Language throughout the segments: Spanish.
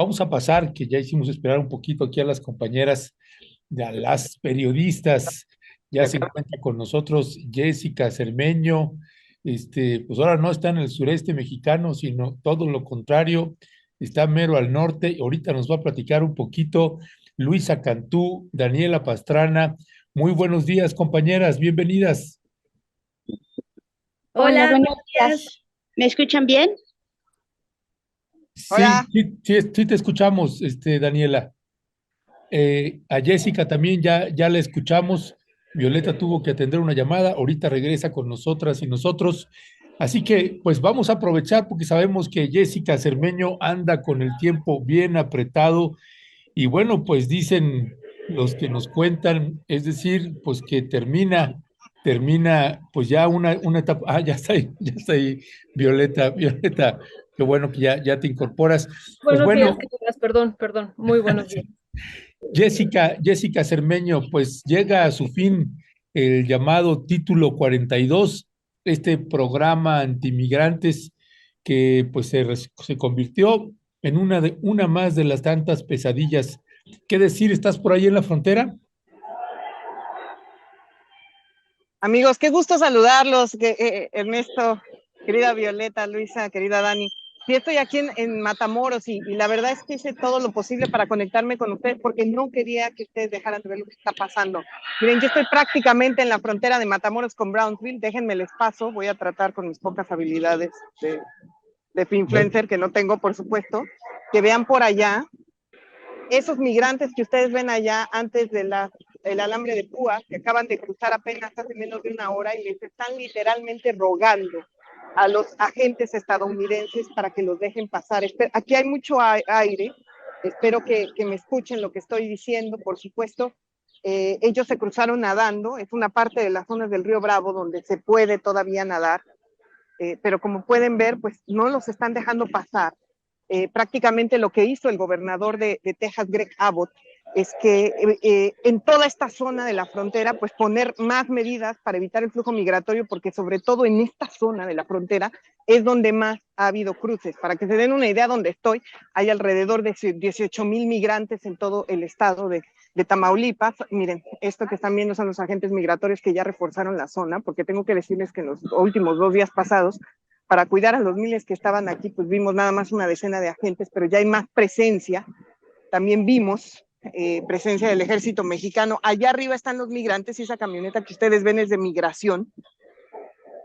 vamos a pasar, que ya hicimos esperar un poquito aquí a las compañeras, a las periodistas. Ya se encuentra con nosotros Jessica Cermeño. Pues ahora no está en el sureste mexicano, sino todo lo contrario, está mero al norte. Ahorita nos va a platicar un poquito Luisa Cantú, Daniela Pastrana. Muy buenos días, compañeras, bienvenidas. Hola, Hola, buenos buenos días. días. ¿Me escuchan bien? Sí, Hola. sí, sí, sí te escuchamos, Daniela. A Jessica también ya la escuchamos. Violeta tuvo que atender una llamada, ahorita regresa con nosotras y nosotros. Así que pues vamos a aprovechar porque sabemos que Jessica Cermeño anda con el tiempo bien apretado y bueno, pues dicen los que nos cuentan, es decir, pues que termina pues ya una etapa. Ya está ahí, Violeta, qué bueno que ya te incorporas. Pues Buenos días, bueno, queridas. Perdón. Muy buenos días. Jessica Cermeño, pues llega a su fin el llamado Título 42, este programa antimigrantes que pues se convirtió en una más de las tantas pesadillas. ¿Qué decir? ¿Estás por ahí en la frontera? Amigos, qué gusto saludarlos, Ernesto, querida Violeta, Luisa, querida Dani. Sí, estoy aquí en Matamoros y la verdad es que hice todo lo posible para conectarme con ustedes porque no quería que ustedes dejaran de ver lo que está pasando. Miren, yo estoy prácticamente en la frontera de Matamoros con Brownsville. Déjenme les paso, voy a tratar con mis pocas habilidades de Bueno, influencer, que no tengo, por supuesto, que vean por allá esos migrantes que ustedes ven allá antes de el alambre de púas, que acaban de cruzar apenas hace menos de una hora y les están literalmente rogando a los agentes estadounidenses para que los dejen pasar. Aquí hay mucho aire, espero que me escuchen lo que estoy diciendo, por supuesto. Ellos se cruzaron nadando, es una parte de las zonas del río Bravo donde se puede todavía nadar, pero como pueden ver, pues no los están dejando pasar. Prácticamente lo que hizo el gobernador de Texas, Greg Abbott, es que en toda esta zona de la frontera, pues poner más medidas para evitar el flujo migratorio, porque sobre todo en esta zona de la frontera es donde más ha habido cruces. Para que se den una idea donde estoy, hay alrededor de 18,000 migrantes en todo el estado de Tamaulipas. Miren, esto que están viendo son los agentes migratorios que ya reforzaron la zona, porque tengo que decirles que en los últimos 2 días pasados, para cuidar a los miles que estaban aquí, pues vimos nada más una decena de agentes, pero ya hay más presencia. También vimos presencia del ejército mexicano. Allá arriba están los migrantes y esa camioneta que ustedes ven es de migración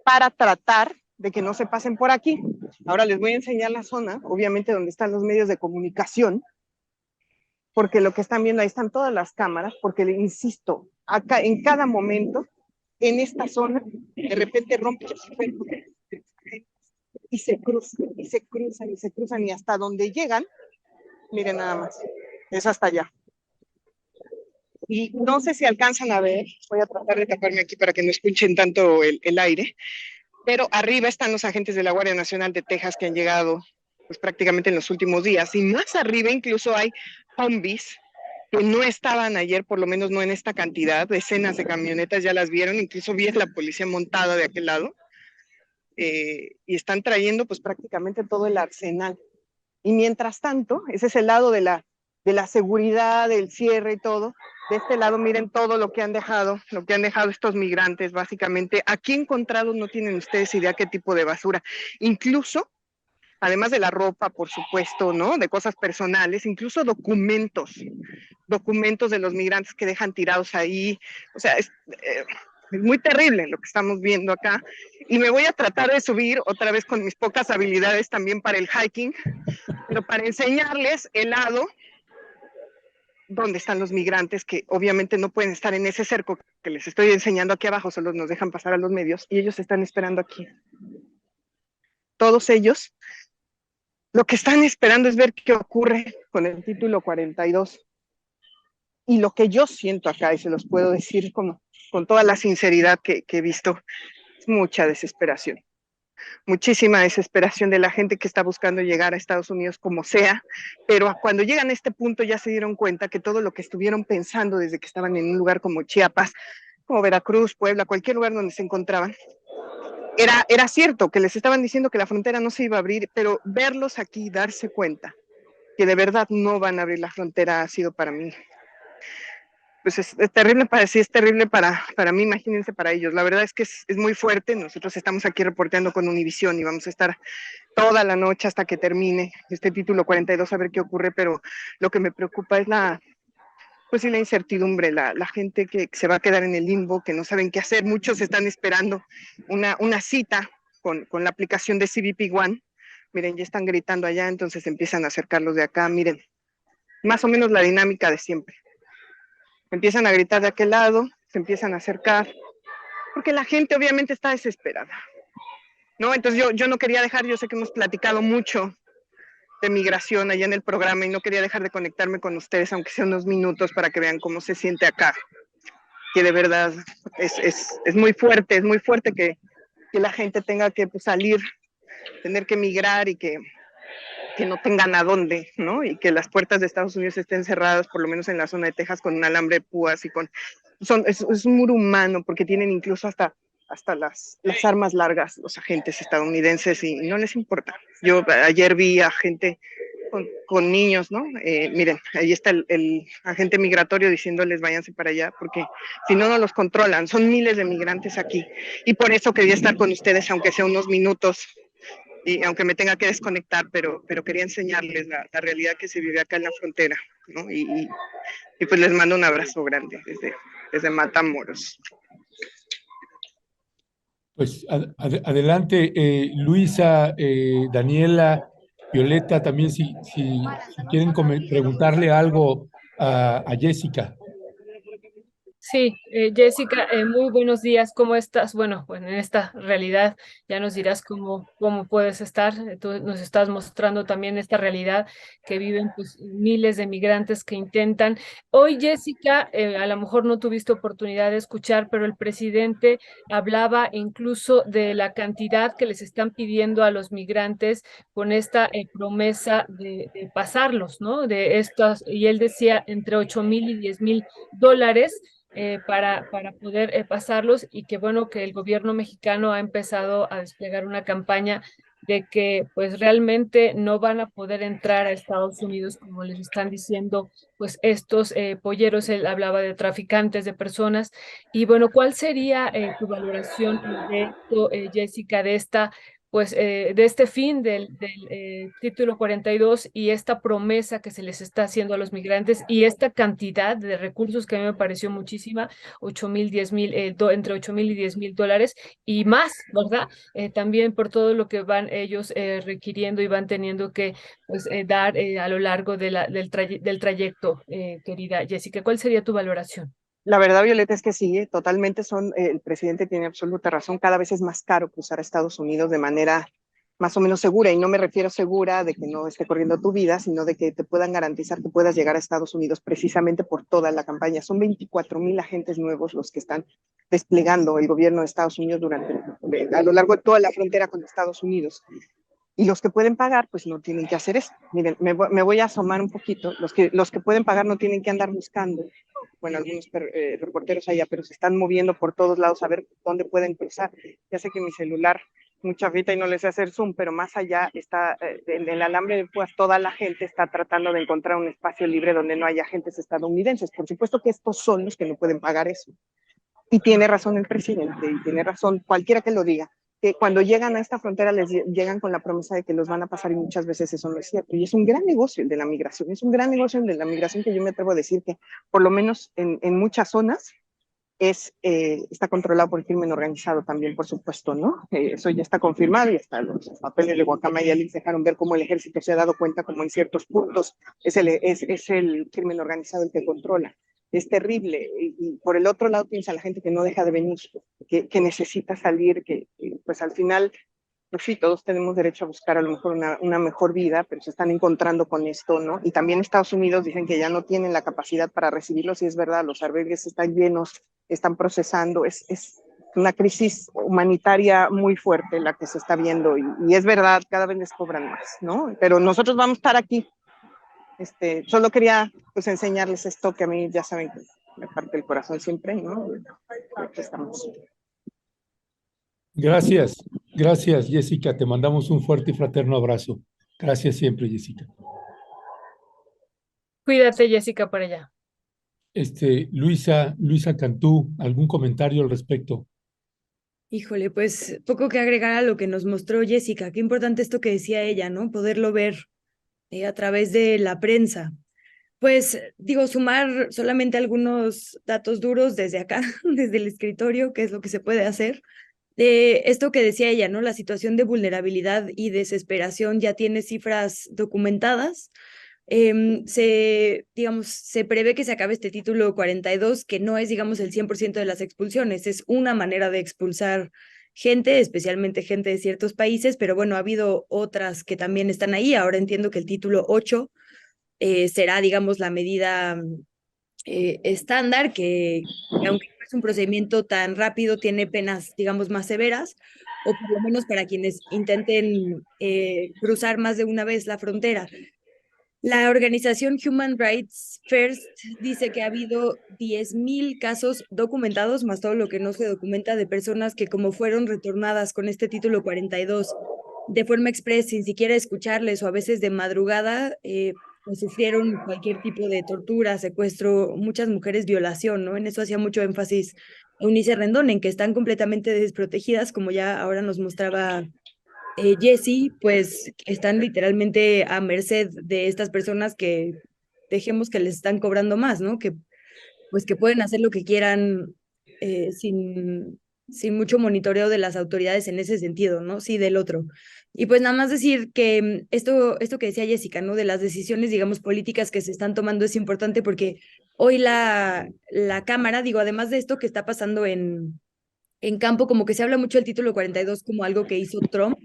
para tratar de que no se pasen por aquí. Ahora les voy a enseñar la zona, obviamente donde están los medios de comunicación, porque lo que están viendo ahí están todas las cámaras, porque le insisto, acá en cada momento, en esta zona, de repente rompe y se cruzan, y se cruzan, y se cruzan, y hasta donde llegan, miren nada más, es hasta allá. Y no sé si alcanzan a ver, voy a tratar de taparme aquí para que no escuchen tanto el aire, pero arriba están los agentes de la Guardia Nacional de Texas que han llegado pues prácticamente en los últimos días, y más arriba incluso hay Humvees que no estaban ayer, por lo menos no en esta cantidad, decenas de camionetas ya las vieron, incluso vi a la policía montada de aquel lado, y están trayendo pues prácticamente todo el arsenal. Y mientras tanto, ese es el lado de la seguridad, del cierre y todo. De este lado, miren todo lo que han dejado estos migrantes, básicamente. Aquí encontrados no tienen ustedes idea qué tipo de basura. Incluso, además de la ropa, por supuesto, ¿no? De cosas personales, incluso documentos de los migrantes que dejan tirados ahí. O sea, es muy terrible lo que estamos viendo acá. Y me voy a tratar de subir otra vez con mis pocas habilidades también para el hiking, pero para enseñarles el lado donde están los migrantes, que obviamente no pueden estar en ese cerco que les estoy enseñando aquí abajo, solo nos dejan pasar a los medios y ellos están esperando aquí. Todos ellos lo que están esperando es ver qué ocurre con el título 42. Y lo que yo siento acá, y se los puedo decir con toda la sinceridad que he visto, es mucha desesperación. Muchísima desesperación de la gente que está buscando llegar a Estados Unidos como sea, pero cuando llegan a este punto ya se dieron cuenta que todo lo que estuvieron pensando desde que estaban en un lugar como Chiapas, como Veracruz, Puebla, cualquier lugar donde se encontraban, era cierto, que les estaban diciendo que la frontera no se iba a abrir, pero verlos aquí, darse cuenta que de verdad no van a abrir la frontera ha sido para mí, pues es terrible sí es terrible para mí, imagínense para ellos. La verdad es que es muy fuerte. Nosotros estamos aquí reporteando con Univisión y vamos a estar toda la noche hasta que termine este título 42 a ver qué ocurre, pero lo que me preocupa es pues sí, la incertidumbre, la gente que se va a quedar en el limbo, que no saben qué hacer. Muchos están esperando una cita con la aplicación de CBP One. Miren, ya están gritando allá, entonces empiezan a acercarlos de acá. Miren, más o menos la dinámica de siempre. Empiezan a gritar de aquel lado, se empiezan a acercar, porque la gente obviamente está desesperada, ¿no? Entonces yo no quería dejar, yo sé que hemos platicado mucho de migración allá en el programa y no quería dejar de conectarme con ustedes, aunque sea unos minutos, para que vean cómo se siente acá, que de verdad es muy fuerte que la gente tenga que pues, salir, tener que migrar y que no tengan a dónde, ¿no? Y que las puertas de Estados Unidos estén cerradas, por lo menos en la zona de Texas, con un alambre de púas y es un muro humano, porque tienen incluso hasta las armas largas los agentes estadounidenses y no les importa. Yo ayer vi a gente con niños, ¿no? Miren, ahí está el agente migratorio diciéndoles váyanse para allá, porque si no, no los controlan. Son miles de migrantes aquí. Y por eso quería estar con ustedes, aunque sea unos minutos, y aunque me tenga que desconectar, pero quería enseñarles la realidad que se vive acá en la frontera, ¿no? Y pues les mando un abrazo grande desde Matamoros. Pues adelante, Luisa, Daniela, Violeta, también si quieren preguntarle algo a Jessica. Sí, Jessica, muy buenos días, ¿cómo estás? Bueno, en esta realidad ya nos dirás cómo puedes estar. Tú nos estás mostrando también esta realidad que viven pues, miles de migrantes que intentan. Hoy, Jessica, a lo mejor no tuviste oportunidad de escuchar, pero el presidente hablaba incluso de la cantidad que les están pidiendo a los migrantes con esta promesa de pasarlos, ¿no? De estas, y él decía entre 8,000 y 10,000 dólares para poder pasarlos y que bueno que el gobierno mexicano ha empezado a desplegar una campaña de que pues realmente no van a poder entrar a Estados Unidos como les están diciendo pues estos polleros. Él hablaba de traficantes de personas y bueno, ¿cuál sería tu valoración de esto, Jessica, de esta pues de este fin del título 42 y esta promesa que se les está haciendo a los migrantes y esta cantidad de recursos que a mí me pareció muchísima, 8,000, 10,000, entre 8,000 y 10,000 dólares y más, ¿verdad? También por todo lo que van ellos requiriendo y van teniendo que pues, dar a lo largo del trayecto, querida Jessica. ¿Cuál sería tu valoración? La verdad, Violeta, es que sí, totalmente el presidente tiene absoluta razón. Cada vez es más caro cruzar a Estados Unidos de manera más o menos segura, y no me refiero segura de que no esté corriendo tu vida, sino de que te puedan garantizar que puedas llegar a Estados Unidos precisamente por toda la campaña. Son 24,000 agentes nuevos los que están desplegando el gobierno de Estados Unidos a lo largo de toda la frontera con Estados Unidos. Y los que pueden pagar, pues no tienen que hacer eso. Miren, me voy a asomar un poquito. Los que pueden pagar no tienen que andar buscando, bueno, algunos reporteros allá, pero se están moviendo por todos lados a ver dónde pueden cruzar. Ya sé que mi celular, mucha fita y no les sé hacer zoom, pero más allá está, en el alambre de púas, toda la gente está tratando de encontrar un espacio libre donde no haya agentes estadounidenses. Por supuesto que estos son los que no pueden pagar eso. Y tiene razón el presidente, y tiene razón cualquiera que lo diga, que cuando llegan a esta frontera les llegan con la promesa de que los van a pasar y muchas veces eso no es cierto. Y es un gran negocio el de la migración, es un gran negocio el de la migración que yo me atrevo a decir que por lo menos en muchas zonas está controlado por el crimen organizado también, por supuesto, ¿no? Eso ya está confirmado y hasta los papeles de Guacamaya les dejaron ver cómo el ejército se ha dado cuenta como en ciertos puntos es el crimen organizado el que controla. Es terrible. Y por el otro lado piensa la gente que no deja de venir, que necesita salir, que pues al final, pues sí, todos tenemos derecho a buscar a lo mejor una mejor vida, pero se están encontrando con esto, ¿no? Y también Estados Unidos dicen que ya no tienen la capacidad para recibirlos, y es verdad, los albergues están llenos, están procesando, es una crisis humanitaria muy fuerte la que se está viendo, y es verdad, cada vez les cobran más, ¿no? Pero nosotros vamos a estar aquí. Solo quería pues enseñarles esto que a mí ya saben que me parte el corazón siempre, ¿no? Aquí estamos. Gracias, Jessica. Te mandamos un fuerte y fraterno abrazo. Gracias siempre, Jessica. Cuídate, Jessica, por allá. Luisa Cantú, ¿algún comentario al respecto? Híjole, pues poco que agregar a lo que nos mostró Jessica. Qué importante esto que decía ella, ¿no? Poderlo ver a través de la prensa. Pues digo, sumar solamente algunos datos duros desde acá, desde el escritorio, que es lo que se puede hacer. Esto que decía ella, ¿no? La situación de vulnerabilidad y desesperación ya tiene cifras documentadas. Digamos, se prevé que se acabe este título 42, que no es, digamos, el 100% de las expulsiones, es una manera de expulsar gente, especialmente gente de ciertos países, pero bueno, ha habido otras que también están ahí. Ahora entiendo que el título 8 será, digamos, la medida estándar, que aunque no es un procedimiento tan rápido, tiene penas, digamos, más severas, o por lo menos para quienes intenten cruzar más de una vez la frontera. La organización Human Rights First dice que ha habido 10,000 casos documentados, más todo lo que no se documenta, de personas que, como fueron retornadas con este título 42 de forma express, sin siquiera escucharles o a veces de madrugada, pues sufrieron cualquier tipo de tortura, secuestro, muchas mujeres violación, ¿no? En eso hacía mucho énfasis Eunice Rendón, en que están completamente desprotegidas, como ya ahora nos mostraba Jesse, pues están literalmente a merced de estas personas que dejemos que les están cobrando más, ¿no? Que pues que pueden hacer lo que quieran sin mucho monitoreo de las autoridades en ese sentido, ¿no? Sí, del otro. Y pues nada más decir que esto que decía Jessica, ¿no? De las decisiones, digamos, políticas que se están tomando es importante porque hoy la Cámara, digo, además de esto que está pasando en campo, como que se habla mucho del título 42 como algo que hizo Trump,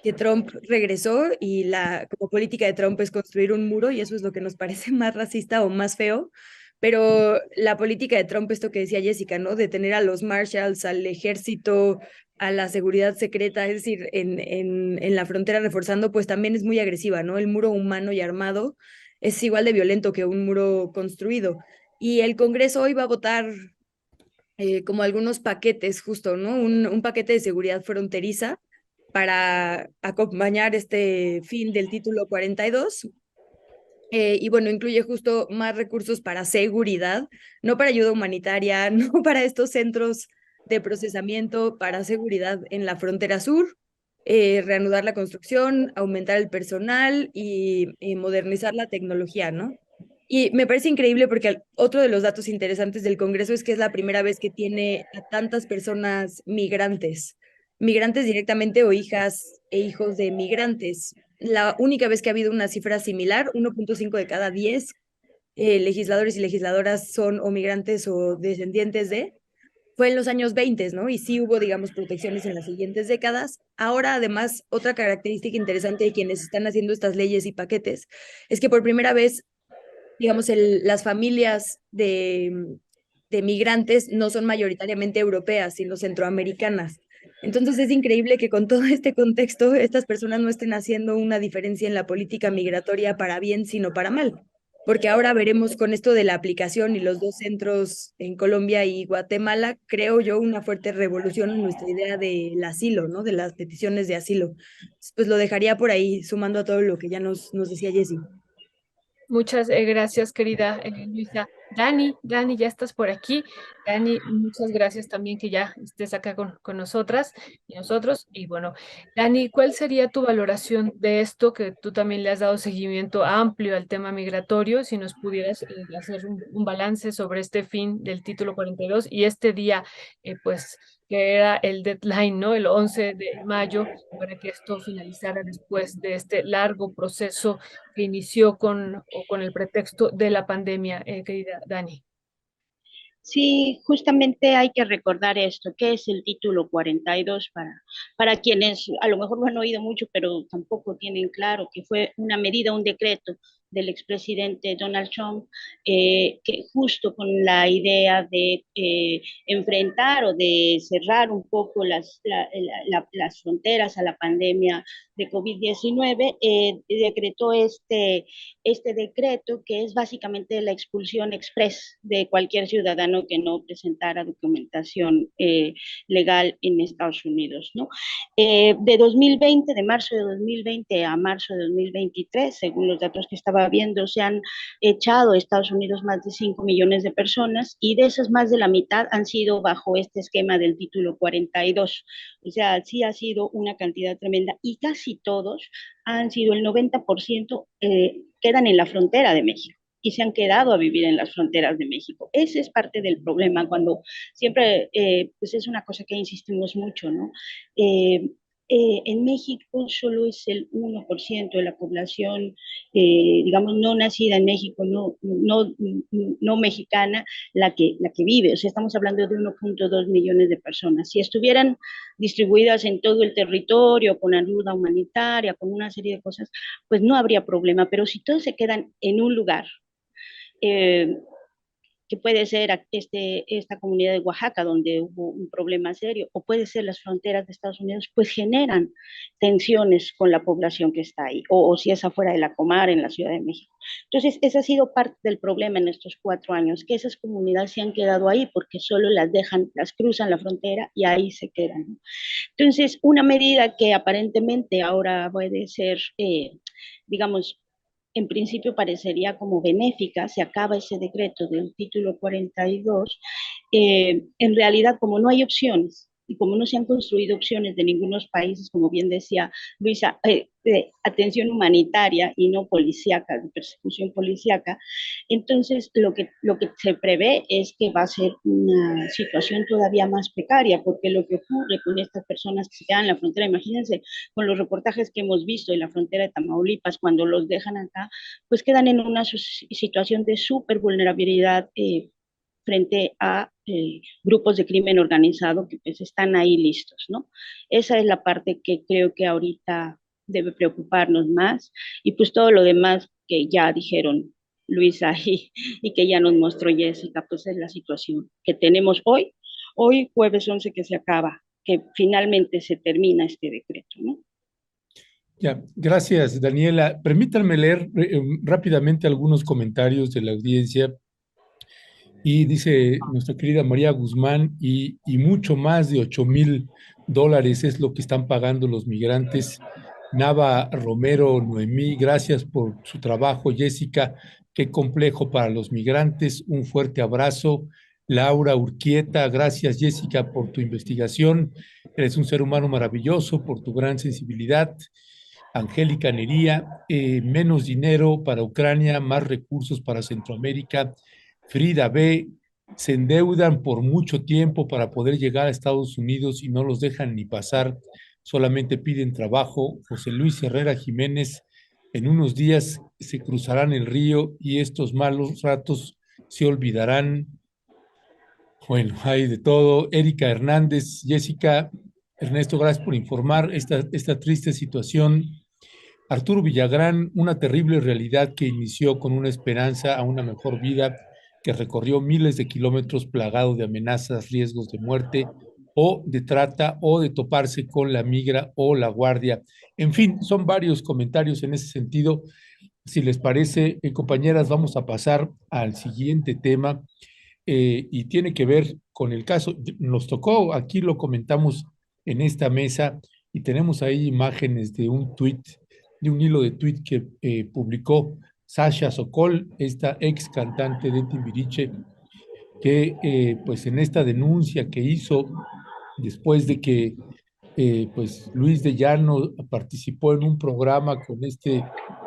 que Trump regresó y como política de Trump es construir un muro y eso es lo que nos parece más racista o más feo. Pero la política de Trump, esto que decía Jessica, ¿no? De tener a los Marshalls, al ejército, a la seguridad secreta, es decir, en la frontera reforzando, pues también es muy agresiva, ¿no? El muro humano y armado es igual de violento que un muro construido. Y el Congreso hoy va a votar como algunos paquetes, justo, ¿no? Un paquete de seguridad fronteriza para acompañar este fin del título 42. Y bueno, incluye justo más recursos para seguridad, no para ayuda humanitaria, no para estos centros de procesamiento, para seguridad en la frontera sur, reanudar la construcción, aumentar el personal y modernizar la tecnología, ¿no? Y me parece increíble porque otro de los datos interesantes del Congreso es que es la primera vez que tiene a tantas personas migrantes, migrantes directamente o hijas e hijos de migrantes. La única vez que ha habido una cifra similar, 1.5 de cada 10 legisladores y legisladoras son o migrantes o descendientes de, fue en los años 20, ¿no? Y sí hubo, digamos, protecciones en las siguientes décadas. Ahora, además, otra característica interesante de quienes están haciendo estas leyes y paquetes es que por primera vez, digamos, las familias de migrantes no son mayoritariamente europeas, sino centroamericanas. Entonces es increíble que con todo este contexto estas personas no estén haciendo una diferencia en la política migratoria para bien, sino para mal. Porque ahora veremos con esto de la aplicación y los dos centros en Colombia y Guatemala, creo yo, una fuerte revolución en nuestra idea del asilo, ¿no? De las peticiones de asilo. Pues lo dejaría por ahí, sumando a todo lo que ya nos decía Jessie. Muchas gracias, querida Luisa. Dani, ya estás por aquí. Dani, muchas gracias también que ya estés acá con nosotras y nosotros. Y bueno, Dani, ¿cuál sería tu valoración de esto que tú también le has dado seguimiento amplio al tema migratorio? Si nos pudieras hacer un balance sobre este fin del título 42 y este día, pues, que era el deadline, ¿no? El 11 de mayo, para que esto finalizara después de este largo proceso que inició con el pretexto de la pandemia, querida Dani. Sí, justamente hay que recordar esto, ¿qué es el título 42 para quienes a lo mejor lo han oído mucho, pero tampoco tienen claro que fue una medida, un decreto del expresidente Donald Trump, que justo con la idea de enfrentar o de cerrar un poco las fronteras a la pandemia de COVID-19, decretó este decreto, que es básicamente la expulsión express de cualquier ciudadano que no presentara documentación legal en Estados Unidos, ¿no? De 2020, de marzo de 2020 a marzo de 2023, según los datos que estaba viendo, se han echado a Estados Unidos más de 5 millones de personas, y de esas más de la mitad han sido bajo este esquema del título 42. O sea, sí ha sido una cantidad tremenda, y casi todos han sido, el 90%, quedan en la frontera de México y se han quedado a vivir en las fronteras de México. Ese es parte del problema, cuando siempre, pues es una cosa que insistimos mucho, ¿no? En México solo es el 1% de la población, digamos, no nacida en México, no mexicana, la que vive. O sea, estamos hablando de 1.2 millones de personas. Si estuvieran distribuidas en todo el territorio, con ayuda humanitaria, con una serie de cosas, pues no habría problema. Pero si todos se quedan en un lugar, eh, que puede ser esta comunidad de Oaxaca, donde hubo un problema serio, o puede ser las fronteras de Estados Unidos, pues generan tensiones con la población que está ahí, o si es afuera de la Comar, en la Ciudad de México. Entonces, ese ha sido parte del problema en estos 4 años, que esas comunidades se han quedado ahí porque solo las dejan, las cruzan la frontera y ahí se quedan, ¿no? Entonces, una medida que aparentemente ahora puede ser, digamos, en principio parecería como benéfica, se acaba ese decreto del título 42, en realidad, como no hay opciones y como no se han construido opciones de ningunos países, como bien decía Luisa, de atención humanitaria y no policíaca, de persecución policíaca, entonces lo que se prevé es que va a ser una situación todavía más precaria, porque lo que ocurre con estas personas que se quedan en la frontera, imagínense, con los reportajes que hemos visto en la frontera de Tamaulipas, cuando los dejan acá, pues quedan en una situación de súper vulnerabilidad, frente a grupos de crimen organizado que pues están ahí listos, ¿no? Esa es la parte que creo que ahorita debe preocuparnos más, y pues todo lo demás que ya dijeron Luisa y que ya nos mostró Jessica, pues es la situación que tenemos hoy jueves 11, que se acaba, que finalmente se termina este decreto, ¿no? Ya, gracias, Daniela. Permítanme leer rápidamente algunos comentarios de la audiencia. Y dice nuestra querida María Guzmán, y mucho más de $8,000 es lo que están pagando los migrantes. Nava Romero Noemí, gracias por su trabajo. Jessica, qué complejo para los migrantes. Un fuerte abrazo. Laura Urquieta, gracias Jessica por tu investigación. Eres un ser humano maravilloso por tu gran sensibilidad. Angélica Nería, menos dinero para Ucrania, más recursos para Centroamérica. Frida B., se endeudan por mucho tiempo para poder llegar a Estados Unidos y no los dejan ni pasar, solamente piden trabajo. José Luis Herrera Jiménez, en unos días se cruzarán el río y estos malos ratos se olvidarán. Bueno, hay de todo. Erika Hernández, Jessica, Ernesto, gracias por informar esta triste situación. Arturo Villagrán, una terrible realidad que inició con una esperanza a una mejor vida, que recorrió miles de kilómetros plagado de amenazas, riesgos de muerte o de trata o de toparse con la migra o la guardia. En fin, son varios comentarios en ese sentido. Si les parece, compañeras, vamos a pasar al siguiente tema, y tiene que ver con el caso. Nos tocó, aquí lo comentamos en esta mesa y tenemos ahí imágenes de un tuit, de un hilo de tuit que publicó Sasha Sokol, esta ex cantante de Timbiriche, que pues en esta denuncia que hizo después de que pues Luis de Llano participó en un programa con este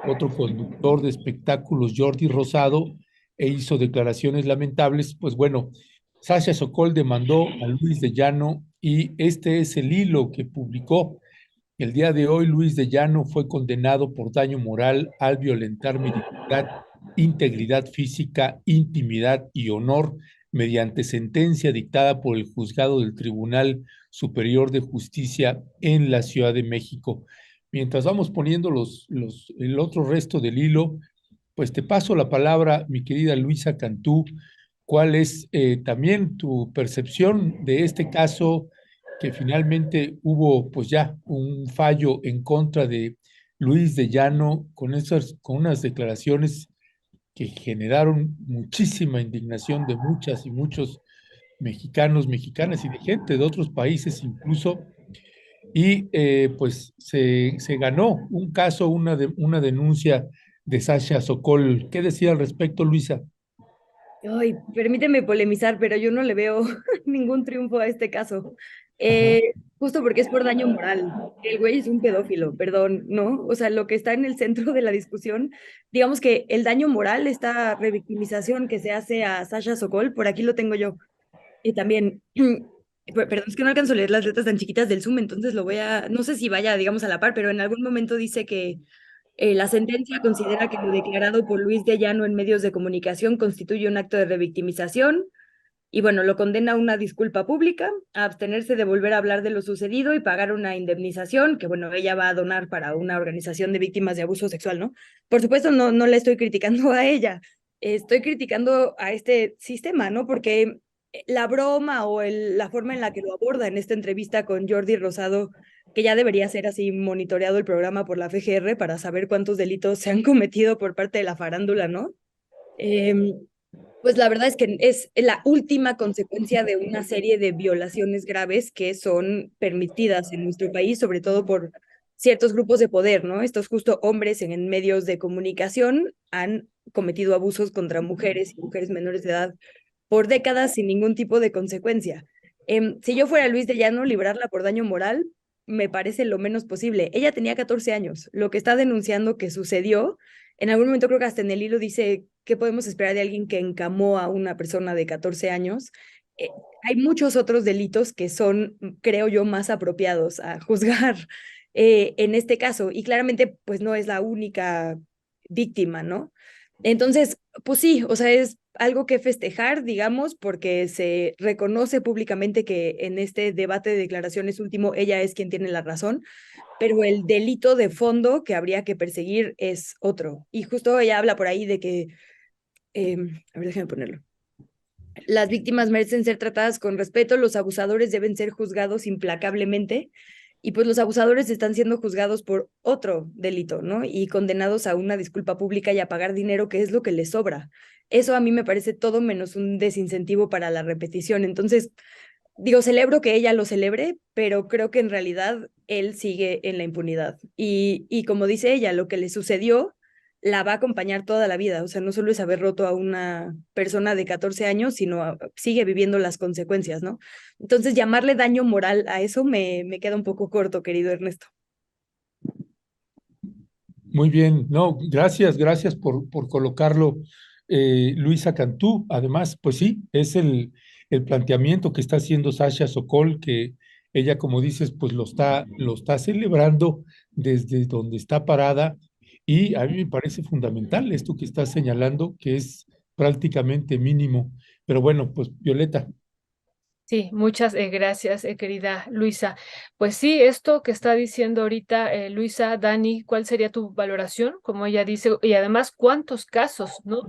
otro conductor de espectáculos, Jordi Rosado, e hizo declaraciones lamentables. Pues bueno, Sasha Sokol demandó a Luis de Llano y este es el hilo que publicó. El día de hoy, Luis de Llano fue condenado por daño moral al violentar mi dignidad, integridad física, intimidad y honor mediante sentencia dictada por el juzgado del Tribunal Superior de Justicia en la Ciudad de México. Mientras vamos poniendo el otro resto del hilo, pues te paso la palabra, mi querida Luisa Cantú. ¿Cuál es también tu percepción de este caso que finalmente hubo pues ya un fallo en contra de Luis de Llano con unas declaraciones que generaron muchísima indignación de muchas y muchos mexicanos, mexicanas y de gente de otros países incluso, y pues se ganó un caso, una denuncia de Sasha Sokol. ¿Qué decía al respecto, Luisa? Ay, permíteme polemizar, pero yo no le veo ningún triunfo a este caso. Ajá. Justo porque es por daño moral. El güey es un pedófilo, perdón, ¿no? O sea, lo que está en el centro de la discusión, digamos que el daño moral, esta revictimización que se hace a Sasha Sokol, por aquí lo tengo yo. Y también, perdón, es que no alcanzo a leer las letras tan chiquitas del Zoom, entonces lo voy a, no sé si vaya, digamos, a la par, pero en algún momento dice que la sentencia considera que lo declarado por Luis de Llano en medios de comunicación constituye un acto de revictimización y bueno, lo condena a una disculpa pública, a abstenerse de volver a hablar de lo sucedido y pagar una indemnización que bueno, ella va a donar para una organización de víctimas de abuso sexual, ¿no? Por supuesto, no le estoy criticando a ella, estoy criticando a este sistema, ¿no? Porque la broma o la forma en la que lo aborda en esta entrevista con Jordi Rosado, que ya debería ser así monitoreado el programa por la FGR para saber cuántos delitos se han cometido por parte de la farándula, ¿no? Pues la verdad es que es la última consecuencia de una serie de violaciones graves que son permitidas en nuestro país, sobre todo por ciertos grupos de poder, ¿no? Estos justo hombres en medios de comunicación han cometido abusos contra mujeres y mujeres menores de edad por décadas sin ningún tipo de consecuencia. Si yo fuera Luis de Llano, librarla por daño moral me parece lo menos posible. Ella tenía 14 años. Lo que está denunciando que sucedió, en algún momento creo que hasta en el hilo dice, ¿qué podemos esperar de alguien que encamó a una persona de 14 años? Eh, Hay muchos otros delitos que son, creo yo, más apropiados a juzgar en este caso. Y claramente, pues no es la única víctima, ¿no? Entonces, pues sí, o sea, es algo que festejar, digamos, porque se reconoce públicamente que en este debate de declaraciones último ella es quien tiene la razón, pero el delito de fondo que habría que perseguir es otro. Y justo ella habla por ahí de que, a ver, déjame ponerlo. Las víctimas merecen ser tratadas con respeto, los abusadores deben ser juzgados implacablemente y pues los abusadores están siendo juzgados por otro delito, ¿no? Y condenados a una disculpa pública y a pagar dinero, que es lo que les sobra. Eso a mí me parece todo menos un desincentivo para la repetición. Entonces, digo, celebro que ella lo celebre, pero creo que en realidad él sigue en la impunidad. Y como dice ella, lo que le sucedió la va a acompañar toda la vida. O sea, no solo es haber roto a una persona de 14 años, sino sigue viviendo las consecuencias, ¿no? Entonces, llamarle daño moral a eso me queda un poco corto, querido Ernesto. Muy bien, no, gracias, gracias por colocarlo, Luisa Cantú. Además, pues sí, es el planteamiento que está haciendo Sasha Sokol, que ella, como dices, pues lo está celebrando desde donde está parada, y a mí me parece fundamental esto que está señalando, que es prácticamente mínimo. Pero bueno, pues Violeta. Sí, muchas gracias, querida Luisa. Pues sí, esto que está diciendo ahorita Luisa, Dani, ¿cuál sería tu valoración? Como ella dice, y además, ¿cuántos casos, no?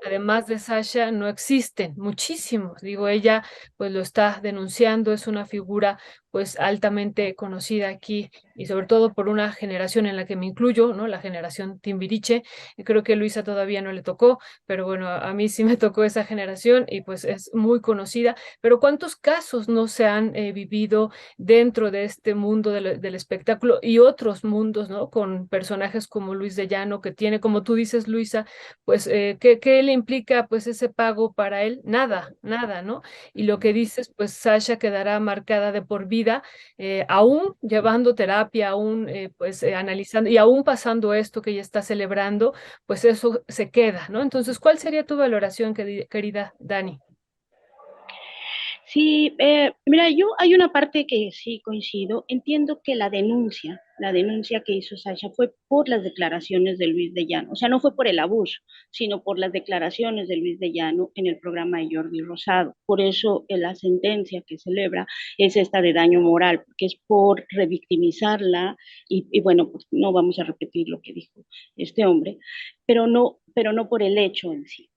Además de Sasha, no existen, muchísimos. Digo, ella pues lo está denunciando, es una figura pues altamente conocida aquí y sobre todo por una generación en la que me incluyo, ¿no? La generación Timbiriche. Y creo que Luisa todavía no le tocó, pero bueno, a mí sí me tocó esa generación y pues es muy conocida, pero ¿cuántos casos no se han vivido dentro de este mundo del espectáculo y otros mundos, ¿no? Con personajes como Luis de Llano, que tiene, como tú dices, Luisa, pues, ¿qué le implica, pues, ese pago para él? Nada, nada, ¿no? Y lo que dices, pues, Sasha quedará marcada de por vida, aún llevando terapia, aún, pues, analizando y aún pasando esto que ella está celebrando, pues eso se queda, ¿no? Entonces, ¿cuál sería tu valoración, querida Dani? Sí, mira, yo hay una parte que sí coincido. Entiendo que la denuncia que hizo Sasha fue por las declaraciones de Luis de Llano. O sea, no fue por el abuso, sino por las declaraciones de Luis de Llano en el programa de Jordi Rosado. Por eso la sentencia que celebra es esta de daño moral, porque es por revictimizarla y bueno, pues no vamos a repetir lo que dijo este hombre, pero no por el hecho en sí.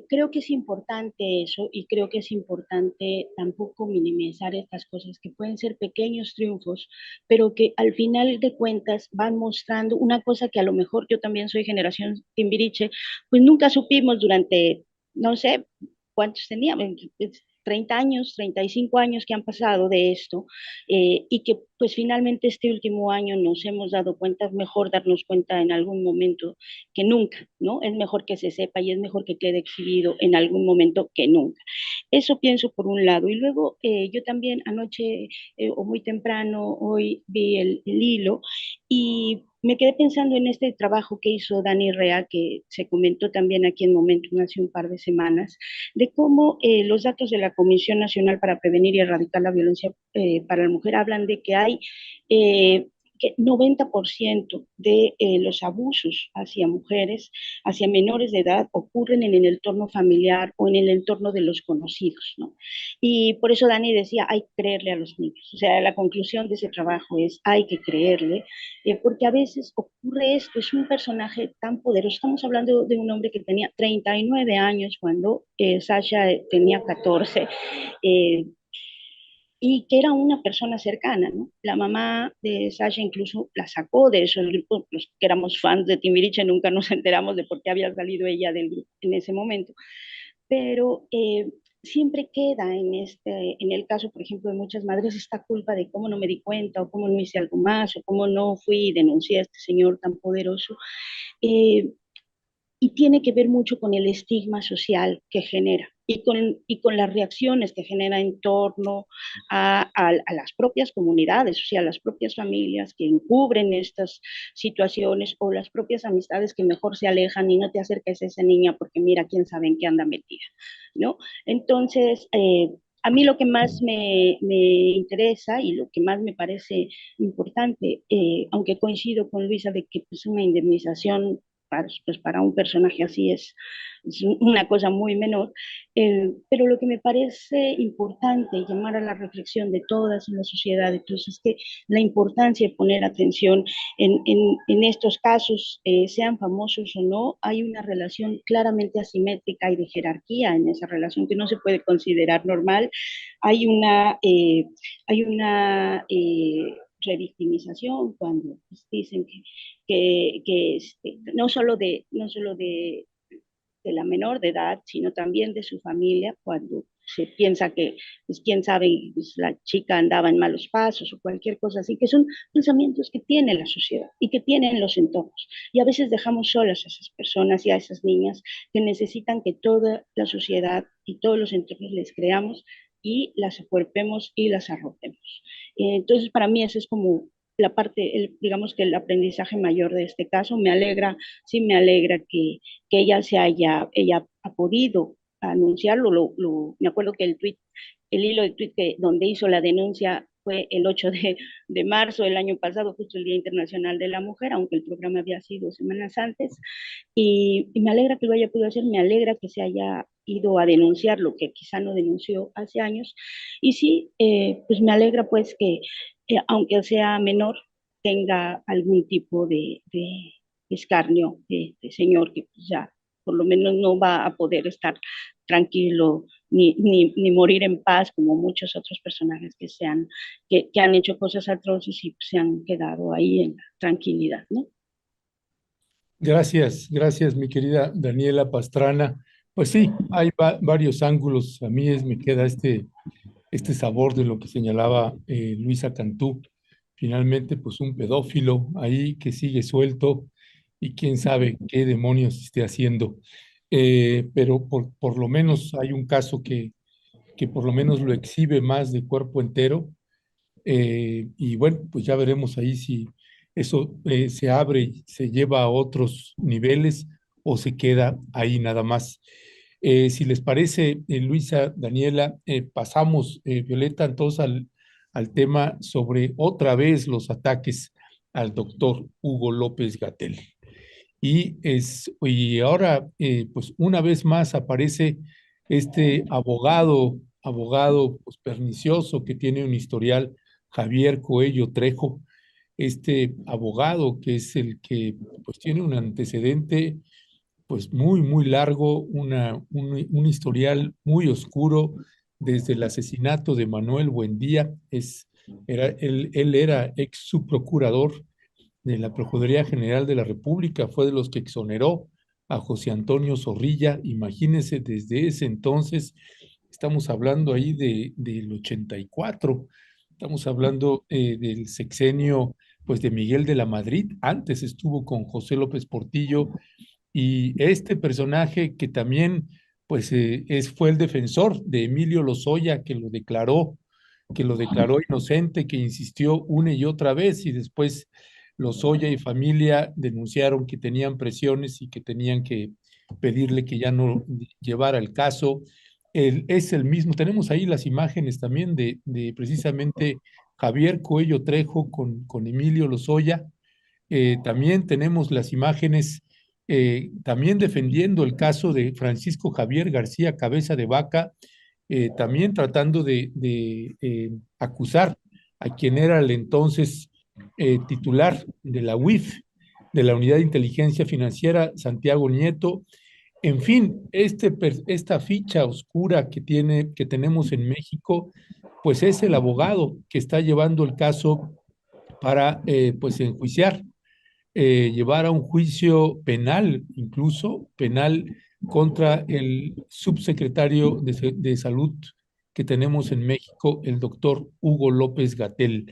Creo que es importante eso y creo que es importante tampoco minimizar estas cosas que pueden ser pequeños triunfos, pero que al final de cuentas van mostrando una cosa que a lo mejor yo también soy generación Timbiriche, pues nunca supimos durante, no sé, cuántos teníamos, 30 años, 35 años que han pasado de esto, y que pues finalmente este último año nos hemos dado cuenta, es mejor darnos cuenta en algún momento que nunca, ¿no? Es mejor que se sepa y es mejor que quede exhibido en algún momento que nunca. Eso pienso por un lado. Y luego yo también anoche o muy temprano hoy vi el hilo y me quedé pensando en este trabajo que hizo Dani Rea, que se comentó también aquí en Momentum hace un par de semanas, de cómo los datos de la Comisión Nacional para Prevenir y Erradicar la Violencia para la Mujer hablan de que hay que 90% de los abusos hacia mujeres, hacia menores de edad, ocurren en el entorno familiar o en el entorno de los conocidos, ¿no? Y por eso Dani decía, hay que creerle a los niños. O sea, la conclusión de ese trabajo es, hay que creerle, porque a veces ocurre esto, es un personaje tan poderoso. Estamos hablando de un hombre que tenía 39 años cuando Sasha tenía 14. Eh, y que era una persona cercana, ¿no? La mamá de Sasha incluso la sacó de esos grupos, los que éramos fans de Timbiriche nunca nos enteramos de por qué había salido ella del grupo en ese momento, pero siempre queda en el caso, por ejemplo, de muchas madres, esta culpa de cómo no me di cuenta, o cómo no hice algo más, o cómo no fui y denuncié a este señor tan poderoso. Eh, y tiene que ver mucho con el estigma social que genera y con las reacciones que genera en torno a las propias comunidades, o sea, las propias familias que encubren estas situaciones o las propias amistades que mejor se alejan y no te acerques a esa niña porque mira quién sabe en qué anda metida, ¿no? Entonces, a mí lo que más me interesa y lo que más me parece importante, aunque coincido con Luisa de que pues, una indemnización pues para un personaje así es una cosa muy menor, pero lo que me parece importante llamar a la reflexión de todas en la sociedad, entonces es que la importancia de poner atención en estos casos, sean famosos o no, hay una relación claramente asimétrica y de jerarquía en esa relación que no se puede considerar normal, hay una revictimización cuando pues, dicen que no solo de la menor de edad, sino también de su familia, cuando se piensa que, pues quién sabe, pues, la chica andaba en malos pasos o cualquier cosa así, que son pensamientos que tiene la sociedad y que tienen los entornos. Y a veces dejamos solas a esas personas y a esas niñas que necesitan que toda la sociedad y todos los entornos les creamos y las acuerpemos y las arropemos. Entonces, para mí eso es como la parte, digamos que el aprendizaje mayor de este caso. Me alegra, sí me alegra que ella ha podido anunciarlo. Me acuerdo que el hilo de tweet donde hizo la denuncia fue el 8 de marzo del año pasado, justo el Día Internacional de la Mujer, aunque el programa había sido semanas antes. Y me alegra que lo haya podido hacer, me alegra que se haya ido a denunciar lo que quizá no denunció hace años. Y sí, pues me alegra pues que, aunque sea menor, tenga algún tipo de escarnio de señor que pues ya por lo menos no va a poder estar tranquilo ni morir en paz como muchos otros personajes que han hecho cosas atroces y se han quedado ahí en la tranquilidad, ¿no? Gracias, gracias, mi querida Daniela Pastrana. Pues sí, hay varios ángulos. A mí me queda este sabor de lo que señalaba Luisa Cantú. Finalmente, pues un pedófilo ahí que sigue suelto y quién sabe qué demonios esté haciendo. Pero por lo menos hay un caso que por lo menos lo exhibe más de cuerpo entero. Y bueno, pues ya veremos ahí si eso se abre y se lleva a otros niveles o se queda ahí nada más. Si les parece, Luisa, Daniela, pasamos, Violeta, entonces al tema sobre otra vez los ataques al doctor Hugo López Gatell. Y ahora, pues una vez más aparece este abogado pues, pernicioso que tiene un historial, Javier Coello Trejo, este abogado que es el que pues tiene un antecedente pues muy largo, un historial muy oscuro desde el asesinato de Manuel Buendía. Él era ex subprocurador de la Procuraduría General de la República, fue de los que exoneró a José Antonio Zorrilla. Imagínense, desde ese entonces, estamos hablando ahí del 84, estamos hablando del sexenio pues de Miguel de la Madrid, antes estuvo con José López Portillo, y este personaje que también pues fue el defensor de Emilio Lozoya, que lo declaró inocente, que insistió una y otra vez, y después Lozoya y familia denunciaron que tenían presiones y que tenían que pedirle que ya no llevara el caso. Es el mismo, tenemos ahí las imágenes también de precisamente Javier Coello Trejo con Emilio Lozoya. También tenemos las imágenes también defendiendo el caso de Francisco Javier García Cabeza de Vaca, también tratando de acusar a quien era el entonces titular de la UIF, de la Unidad de Inteligencia Financiera, Santiago Nieto. En fin, esta ficha oscura que tenemos en México, pues es el abogado que está llevando el caso para pues enjuiciar, llevar a un juicio penal, incluso penal, contra el subsecretario de Salud que tenemos en México, el doctor Hugo López Gatell.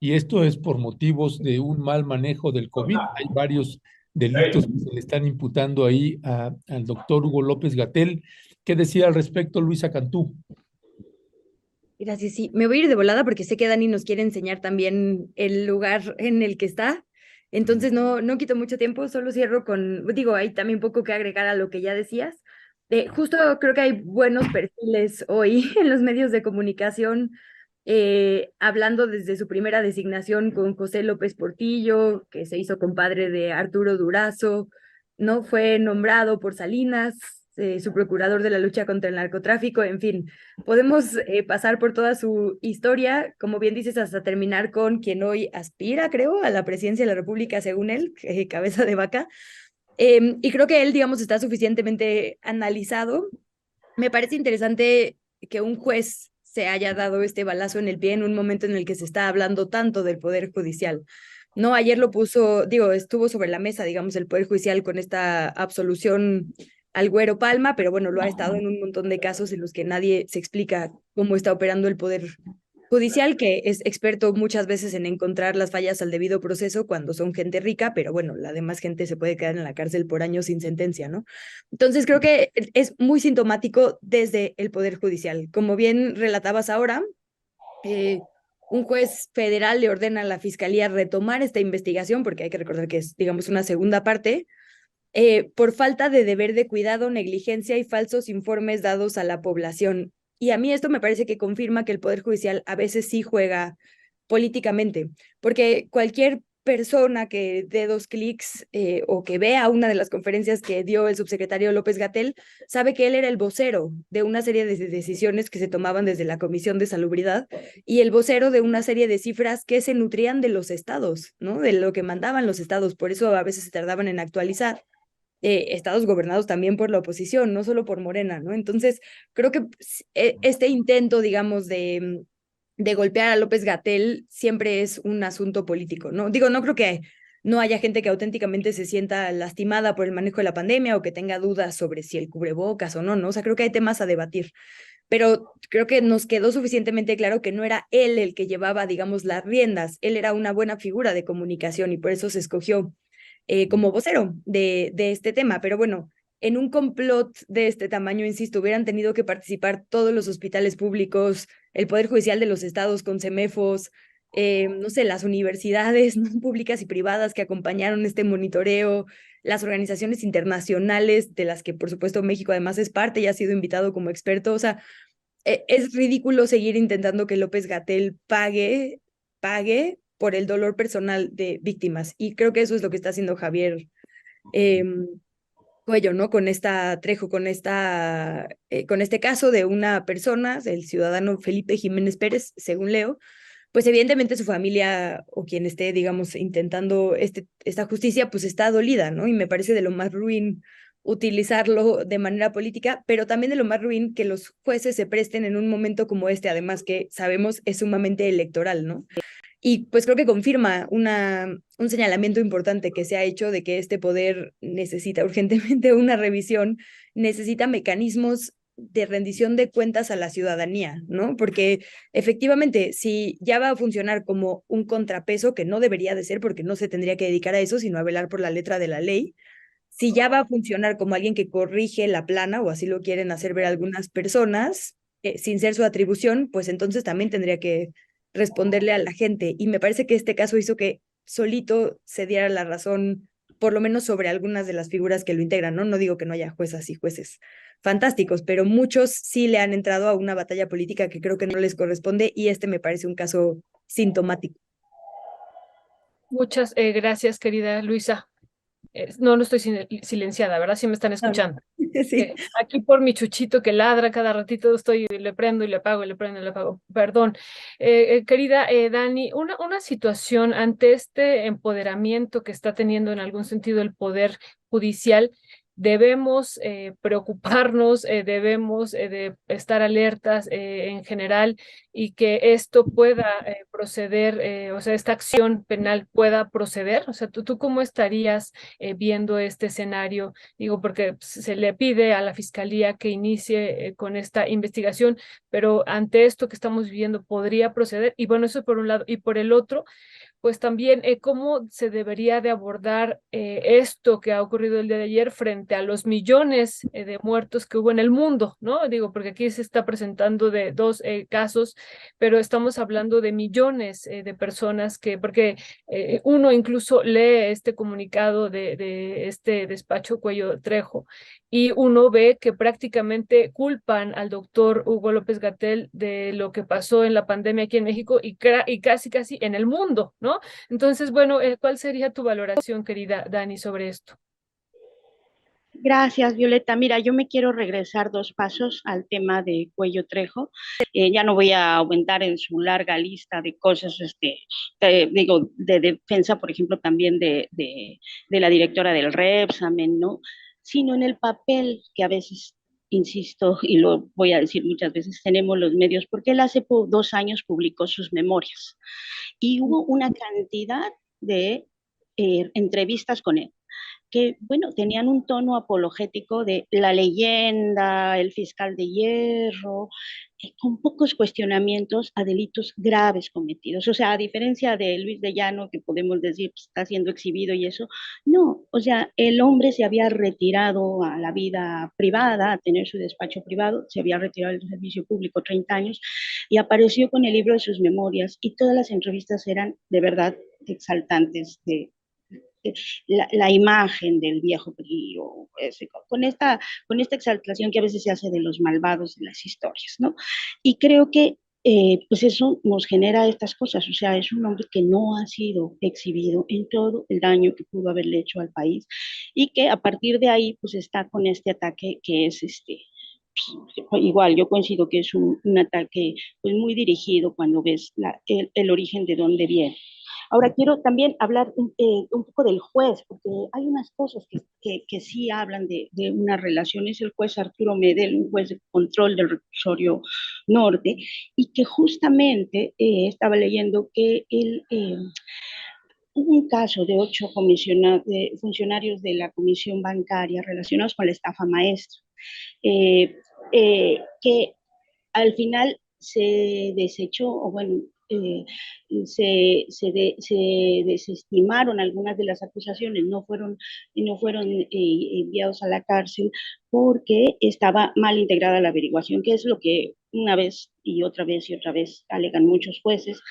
Y esto es por motivos de un mal manejo del COVID. Hay varios delitos que se le están imputando ahí al doctor Hugo López Gatell. ¿Qué decía al respecto Luisa Cantú? Gracias, sí. Me voy a ir de volada porque sé que Dani nos quiere enseñar también el lugar en el que está. Entonces no quito mucho tiempo, solo cierro con, digo, hay también poco que agregar a lo que ya decías. Justo creo que hay buenos perfiles hoy en los medios de comunicación, hablando desde su primera designación con José López Portillo, que se hizo compadre de Arturo Durazo, ¿no? Fue nombrado por Salinas, su procurador de la lucha contra el narcotráfico, en fin. Podemos pasar por toda su historia, como bien dices, hasta terminar con quien hoy aspira, creo, a la presidencia de la República, según él, Cabeza de Vaca. Y creo que él, digamos, está suficientemente analizado. Me parece interesante que un juez se haya dado este balazo en el pie en un momento en el que se está hablando tanto del Poder Judicial. No, ayer lo puso, digo, estuvo sobre la mesa, digamos, el Poder Judicial con esta absolución al Güero Palma, pero bueno, lo ha estado en un montón de casos en los que nadie se explica cómo está operando el Poder Judicial, que es experto muchas veces en encontrar las fallas al debido proceso cuando son gente rica, pero bueno, la demás gente se puede quedar en la cárcel por años sin sentencia, ¿no? Entonces creo que es muy sintomático desde el Poder Judicial. Como bien relatabas ahora, un juez federal le ordena a la Fiscalía retomar esta investigación, porque hay que recordar que es, digamos, una segunda parte, por falta de deber de cuidado, negligencia y falsos informes dados a la población. Y a mí esto me parece que confirma que el Poder Judicial a veces sí juega políticamente, porque cualquier persona que dé 2 clics o que vea una de las conferencias que dio el subsecretario López Gatell, sabe que él era el vocero de una serie de decisiones que se tomaban desde la Comisión de Salubridad y el vocero de una serie de cifras que se nutrían de los estados, ¿no? De lo que mandaban los estados, por eso a veces se tardaban en actualizar. Estados gobernados también por la oposición, no solo por Morena, ¿no? Entonces, creo que este intento, digamos, de golpear a López Gatell siempre es un asunto político, ¿no? Digo, no creo que no haya gente que auténticamente se sienta lastimada por el manejo de la pandemia o que tenga dudas sobre si el cubrebocas o no, ¿no? O sea, creo que hay temas a debatir, pero creo que nos quedó suficientemente claro que no era él el que llevaba, digamos, las riendas, él era una buena figura de comunicación y por eso se escogió como vocero de este tema. Pero bueno, en un complot de este tamaño, insisto, hubieran tenido que participar todos los hospitales públicos, el Poder Judicial de los estados con CEMEFOS, no sé, las universidades, ¿no?, públicas y privadas que acompañaron este monitoreo, las organizaciones internacionales de las que por supuesto México además es parte y ha sido invitado como experto. O sea, es ridículo seguir intentando que López Gatell pague por el dolor personal de víctimas. Y creo que eso es lo que está haciendo Javier Cuello, ¿no? Con esta Trejo, con este caso de una persona, el ciudadano Felipe Jiménez Pérez, según leo, pues evidentemente su familia o quien esté, digamos, intentando esta justicia, pues está dolida, ¿no? Y me parece de lo más ruin utilizarlo de manera política, pero también de lo más ruin que los jueces se presten en un momento como este, además que sabemos es sumamente electoral, ¿no? Y pues creo que confirma un señalamiento importante que se ha hecho de que este poder necesita urgentemente una revisión, necesita mecanismos de rendición de cuentas a la ciudadanía, ¿no? Porque efectivamente, si ya va a funcionar como un contrapeso, que no debería de ser porque no se tendría que dedicar a eso, sino a velar por la letra de la ley, si ya va a funcionar como alguien que corrige la plana, o así lo quieren hacer ver algunas personas, sin ser su atribución, pues entonces también tendría que responderle a la gente. Y me parece que este caso hizo que solito se diera la razón, por lo menos sobre algunas de las figuras que lo integran, ¿no? No digo que no haya juezas y jueces fantásticos, pero muchos sí le han entrado a una batalla política que creo que no les corresponde y este me parece un caso sintomático. Muchas gracias, querida Luisa. No, no estoy silenciada, ¿verdad? Sí me están No, no. escuchando. Sí. Aquí por mi chuchito que ladra cada ratito estoy, le prendo y le apago, y le prendo y le apago. Perdón. Querida Dani, una situación ante este empoderamiento que está teniendo en algún sentido el poder judicial, debemos preocuparnos, debemos de estar alertas en general y que esto pueda proceder, o sea, esta acción penal pueda proceder. O sea, ¿tú cómo estarías viendo este escenario? Digo, porque se le pide a la fiscalía que inicie con esta investigación, pero ante esto que estamos viviendo, ¿podría proceder? Y bueno, eso por un lado. Y por el otro, pues también cómo se debería de abordar esto que ha ocurrido el día de ayer frente a los millones de muertos que hubo en el mundo, ¿no? Digo, porque aquí se está presentando de dos casos, pero estamos hablando de millones de personas que, porque uno incluso lee este comunicado de este despacho Cuello Trejo y uno ve que prácticamente culpan al doctor Hugo López Gatell de lo que pasó en la pandemia aquí en México y casi en el mundo, ¿no? Entonces, bueno, ¿cuál sería tu valoración, querida Dani, sobre esto? Gracias, Violeta. Mira, yo me quiero regresar 2 pasos al tema de Cuello Trejo. Ya no voy a aumentar en su larga lista de cosas, digo, de defensa, por ejemplo, también de la directora del Repsamen, ¿no? Sino en el papel que a veces, insisto, y lo voy a decir muchas veces, tenemos los medios, porque él hace 2 años publicó sus memorias y hubo una cantidad de entrevistas con él que, bueno, tenían un tono apologético de la leyenda, el fiscal de hierro, con pocos cuestionamientos a delitos graves cometidos. O sea, a diferencia de Luis de Llano, que podemos decir pues, está siendo exhibido y eso, no, o sea, el hombre se había retirado a la vida privada, a tener su despacho privado, se había retirado del servicio público 30 años y apareció con el libro de sus memorias y todas las entrevistas eran de verdad exaltantes la imagen del viejo PRI, con esta exaltación que a veces se hace de los malvados de las historias, ¿no? Y creo que pues eso nos genera estas cosas, o sea, es un hombre que no ha sido exhibido en todo el daño que pudo haberle hecho al país y que a partir de ahí pues está con este ataque que es igual, yo coincido que es un ataque pues, muy dirigido cuando ves el origen de dónde viene. Ahora quiero también hablar un poco del juez, porque hay unas cosas que sí hablan de una relación. Es el juez Arturo Medel, un juez de control del reclusorio norte, y que justamente estaba leyendo que hubo un caso de 8 funcionarios de la comisión bancaria relacionados con la estafa maestra, eh, que al final se desechó, o bueno, se desestimaron algunas de las acusaciones, no fueron enviados a la cárcel porque estaba mal integrada la averiguación, que es lo que una vez y otra vez y otra vez alegan muchos jueces,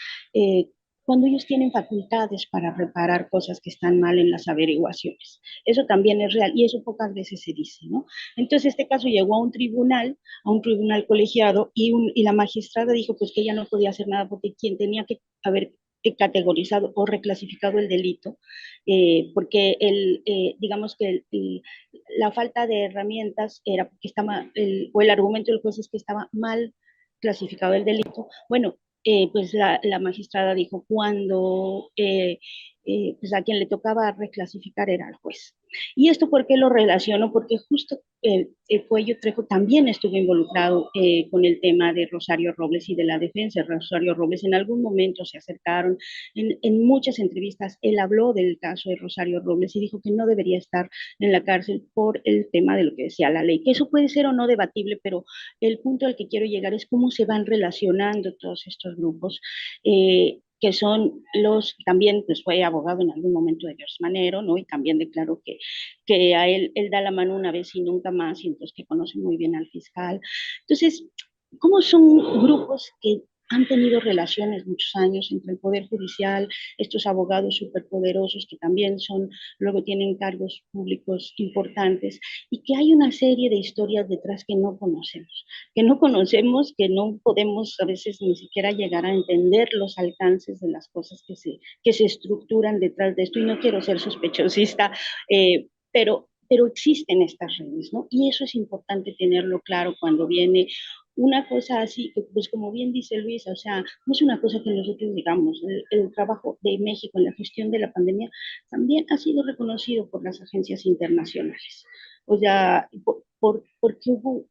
cuando ellos tienen facultades para reparar cosas que están mal en las averiguaciones. Eso también es real y eso pocas veces se dice, ¿no? Entonces este caso llegó a un tribunal colegiado y la magistrada dijo pues que ella no podía hacer nada porque quien tenía que haber categorizado o reclasificado el delito, porque digamos que la falta de herramientas era porque o el argumento del juez es que estaba mal clasificado el delito. Bueno, pues la magistrada dijo, cuando pues a quien le tocaba reclasificar era al juez. ¿Y esto por qué lo relaciono? Porque justo el Cuello Trejo también estuvo involucrado con el tema de Rosario Robles y de la defensa de Rosario Robles. En algún momento se acercaron, en muchas entrevistas él habló del caso de Rosario Robles y dijo que no debería estar en la cárcel por el tema de lo que decía la ley, que eso puede ser o no debatible, pero el punto al que quiero llegar es cómo se van relacionando todos estos grupos. Que son los, también pues fue abogado en algún momento de Gers Manero, ¿no? Y también declaró que a él da la mano una vez y nunca más, y entonces que conoce muy bien al fiscal. Entonces, ¿cómo son grupos que han tenido relaciones muchos años entre el Poder Judicial, estos abogados superpoderosos que también son, luego tienen cargos públicos importantes, y que hay una serie de historias detrás que no podemos a veces ni siquiera llegar a entender los alcances de las cosas que se estructuran detrás de esto, y no quiero ser sospechosista, pero existen estas redes, ¿no? Y eso es importante tenerlo claro cuando viene una cosa así, que pues como bien dice Luis, o sea, no es una cosa que nosotros digamos, el trabajo de México en la gestión de la pandemia también ha sido reconocido por las agencias internacionales. O sea, porque hubo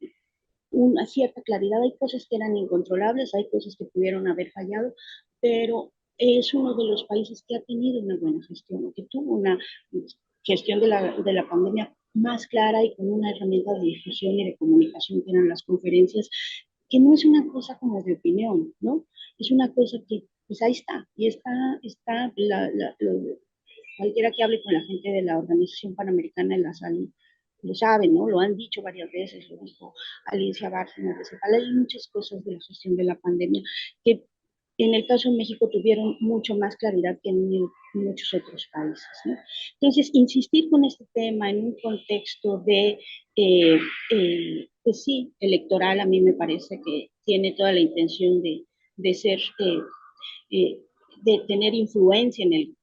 una cierta claridad, hay cosas que eran incontrolables, hay cosas que pudieron haber fallado, pero es uno de los países que ha tenido una buena gestión, o que tuvo una gestión de la pandemia más clara y con una herramienta de difusión y de comunicación que eran las conferencias, que no es una cosa como de opinión, ¿no? Es una cosa que, pues ahí está, y cualquiera que hable con la gente de la Organización Panamericana de la Salud lo saben, ¿no? Lo han dicho varias veces, lo dijo Alicia Bárcena de Cepal. Hay muchas cosas de la gestión de la pandemia que en el caso de México tuvieron mucho más claridad que en muchos otros países, ¿no? Entonces, insistir con este tema en un contexto pues sí, electoral, a mí me parece que tiene toda la intención de ser de tener influencia en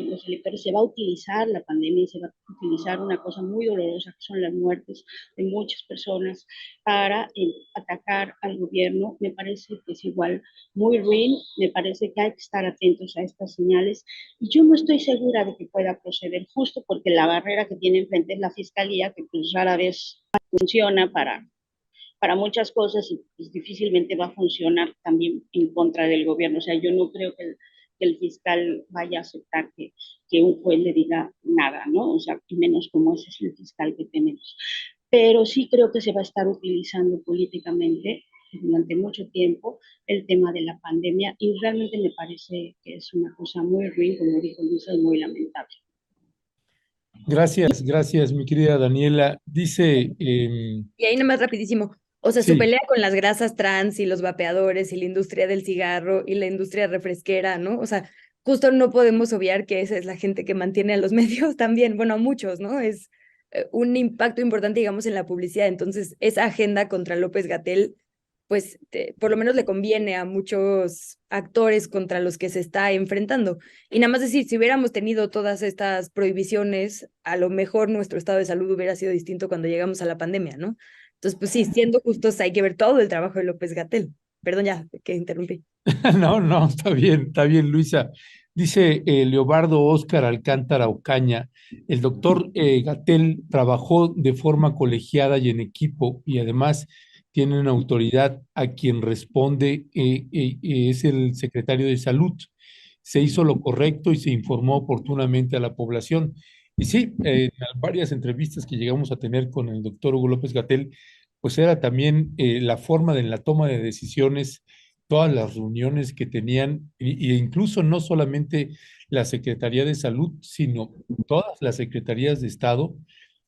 los electores. Se va a utilizar la pandemia y se va a utilizar una cosa muy dolorosa, que son las muertes de muchas personas, para atacar al gobierno. Me parece que es igual muy ruin, me parece que hay que estar atentos a estas señales, y yo no estoy segura de que pueda proceder, justo porque la barrera que tiene enfrente es la fiscalía, que pues rara vez funciona para muchas cosas, y pues difícilmente va a funcionar también en contra del gobierno. O sea, yo no creo que el fiscal vaya a aceptar que un juez le diga nada, ¿no? O sea, menos como ese es el fiscal que tenemos. Pero sí creo que se va a estar utilizando políticamente durante mucho tiempo el tema de la pandemia, y realmente me parece que es una cosa muy ruin, como dijo Luisa, y muy lamentable. Gracias, gracias, mi querida Daniela. Dice, Y ahí nomás rapidísimo, o sea, su sí, pelea con las grasas trans y los vapeadores y la industria del cigarro y la industria refresquera, ¿no? O sea, justo no podemos obviar que esa es la gente que mantiene a los medios también, bueno, a muchos, ¿no? Es un impacto importante, digamos, en la publicidad. Entonces, esa agenda contra López-Gatell, pues por lo menos le conviene a muchos actores contra los que se está enfrentando. Y nada más decir, si hubiéramos tenido todas estas prohibiciones, a lo mejor nuestro estado de salud hubiera sido distinto cuando llegamos a la pandemia, ¿no? Entonces, pues sí, siendo justos, hay que ver todo el trabajo de López-Gatell. Perdón, ya, que interrumpí. no, no, está bien, Luisa. Dice Leobardo Óscar Alcántara Ocaña, el doctor Gatell trabajó de forma colegiada y en equipo y además tiene una autoridad a quien responde, es el secretario de Salud. Se hizo lo correcto y se informó oportunamente a la población. Y sí, en varias entrevistas que llegamos a tener con el doctor Hugo López Gatell, pues era también la forma de la toma de decisiones, todas las reuniones que tenían, e incluso no solamente la Secretaría de Salud, sino todas las secretarías de Estado,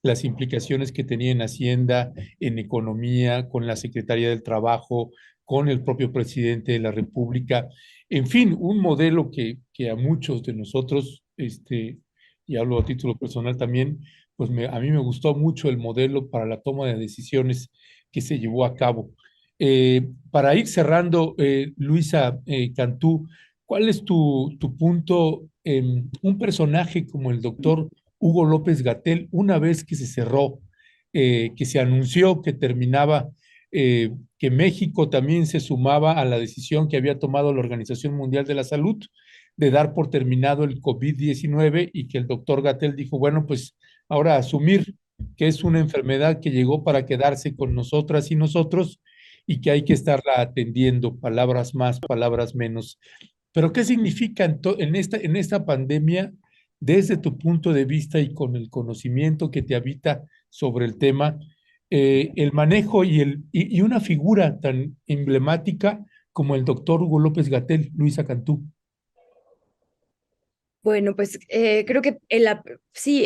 las implicaciones que tenía en Hacienda, en Economía, con la Secretaría del Trabajo, con el propio presidente de la República. En fin, un modelo que a muchos de nosotros, y hablo a título personal también, pues a mí me gustó mucho el modelo para la toma de decisiones que se llevó a cabo. Para ir cerrando, Luisa Cantú, ¿cuál es tu punto en un personaje como el doctor Hugo López Gatell, una vez que se cerró, que se anunció que terminaba, que México también se sumaba a la decisión que había tomado la Organización Mundial de la Salud de dar por terminado el COVID-19 y que el doctor Gatell dijo, bueno, pues ahora asumir que es una enfermedad que llegó para quedarse con nosotras y nosotros y que hay que estarla atendiendo, palabras más, palabras menos. Pero ¿qué significa en esta pandemia, desde tu punto de vista y con el conocimiento que te habita sobre el tema, el manejo y una figura tan emblemática como el doctor Hugo López-Gatell, Luisa Cantú? Bueno, pues creo que sí,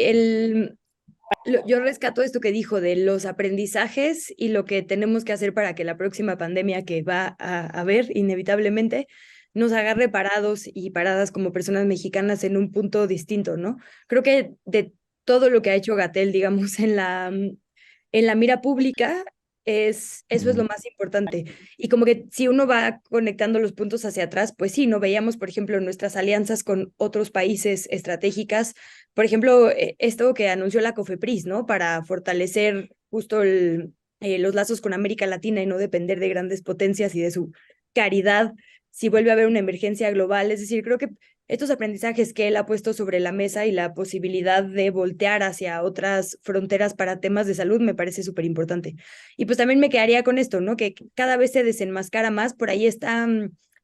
yo rescato esto que dijo de los aprendizajes y lo que tenemos que hacer para que la próxima pandemia que va a haber inevitablemente nos agarre parados y paradas como personas mexicanas en un punto distinto, ¿no? Creo que de todo lo que ha hecho Gatell, digamos, en la mira pública, eso es lo más importante. Y como que si uno va conectando los puntos hacia atrás, pues sí, no veíamos, por ejemplo, nuestras alianzas con otros países estratégicas, por ejemplo, esto que anunció la COFEPRIS, ¿no? Para fortalecer justo los lazos con América Latina y no depender de grandes potencias y de su caridad si vuelve a haber una emergencia global. Es decir, creo que estos aprendizajes que él ha puesto sobre la mesa y la posibilidad de voltear hacia otras fronteras para temas de salud me parece súper importante. Y pues también me quedaría con esto, ¿no? Que cada vez se desenmascara más. Por ahí está